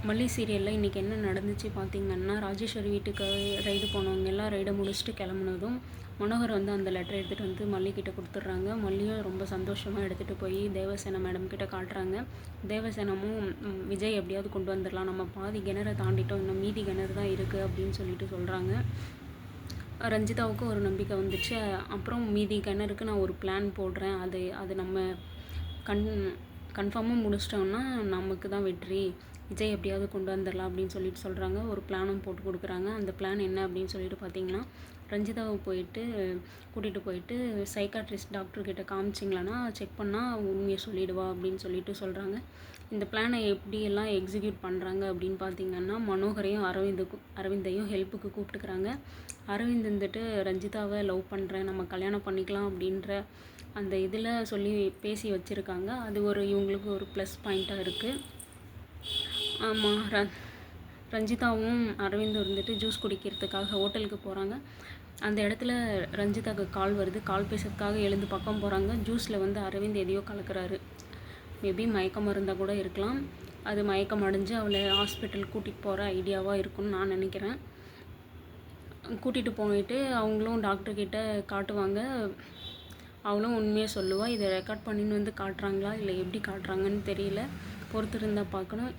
மல்லி சீரியலில் இன்றைக்கி என்ன நடந்துச்சு பார்த்திங்கன்னா, ராஜேஸ்வரி வீட்டுக்கு ரைடு போனவங்க எல்லாம் ரைடை முடிச்சுட்டு கிளம்புனதும் மனோகர் வந்து அந்த லெட்டரை எடுத்துகிட்டு வந்து மல்லிகிட்ட கொடுத்துட்றாங்க. மல்லியும் ரொம்ப சந்தோஷமாக எடுத்துகிட்டு போய் தேவசேனா மேடம் கிட்ட காட்டுறாங்க. தேவசேனமும் விஜய் எப்படியாவது கொண்டு வந்துடலாம், நம்ம பாதி கிணறை தாண்டிட்டோம், இன்னும் மீதி கிணறு தான் இருக்குது அப்படின்னு சொல்லிட்டு சொல்கிறாங்க. ரஞ்சிதாவுக்கு ஒரு நம்பிக்கை வந்துச்சு. அப்புறம் மீதி கிணறுக்கு நான் ஒரு பிளான் போடுறேன், அது நம்ம கன்ஃபார்மாக முடிச்சிட்டோம்னா நமக்கு தான் வெற்றி, விஜய் எப்படியாவது கொண்டு வந்துடலாம் அப்படின்னு சொல்லிட்டு சொல்கிறாங்க. ஒரு பிளானும் போட்டு கொடுக்குறாங்க. அந்த பிளான் என்ன அப்படின்னு சொல்லிட்டு பார்த்தீங்கன்னா, ரஞ்சிதாவை கூட்டிகிட்டு போயிட்டு சைக்காட்ரிஸ்ட் டாக்டர்கிட்ட காமிச்சிங்களான்னா செக் பண்ணால் உண்மையை சொல்லிடுவா அப்படின்னு சொல்லிட்டு சொல்கிறாங்க. இந்த பிளானை எப்படியெல்லாம் எக்ஸிக்யூட் பண்ணுறாங்க அப்படின்னு பார்த்தீங்கன்னா, மனோகரையும் அரவிந்தையும் ஹெல்ப்புக்கு கூப்பிட்டுக்கிறாங்க. அரவிந்த் வந்துட்டு ரஞ்சிதாவை லவ் பண்ணுறேன், நம்ம கல்யாணம் பண்ணிக்கலாம் அப்படின்ற அந்த இதில் சொல்லி பேசி வச்சுருக்காங்க. அது இவங்களுக்கு ஒரு ப்ளஸ் பாயிண்ட்டாக இருக்குது. ஆமாம், ரஞ்சிதாவும் அரவிந்தும் இருந்துட்டு ஜூஸ் குடிக்கிறதுக்காக ஹோட்டலுக்கு போகிறாங்க. அந்த இடத்துல ரஞ்சிதாவுக்கு கால் வருது. கால் பேசுறதுக்காக எழுந்து பக்கம் போகிறாங்க. ஜூஸில் வந்து அரவிந்த் எதையோ கலக்கிறாரு. மேபி மயக்கம் இருந்தால் கூட இருக்கலாம். அது மயக்கம் அடைஞ்சு அவளை ஹாஸ்பிட்டல் கூட்டிகிட்டு போகிற ஐடியாவாக இருக்கும்னு நான் நினைக்கிறேன். கூட்டிகிட்டு போயிட்டு அவங்களும் டாக்டர்கிட்ட காட்டுவாங்க. அவளும் உண்மையாக சொல்லுவாள். இதை ரெக்கார்ட் பண்ணின்னு வந்து காட்டுறாங்களா இல்லை எப்படி காட்டுறாங்கன்னு தெரியல, பொறுத்திருந்தால் பார்க்கணும்.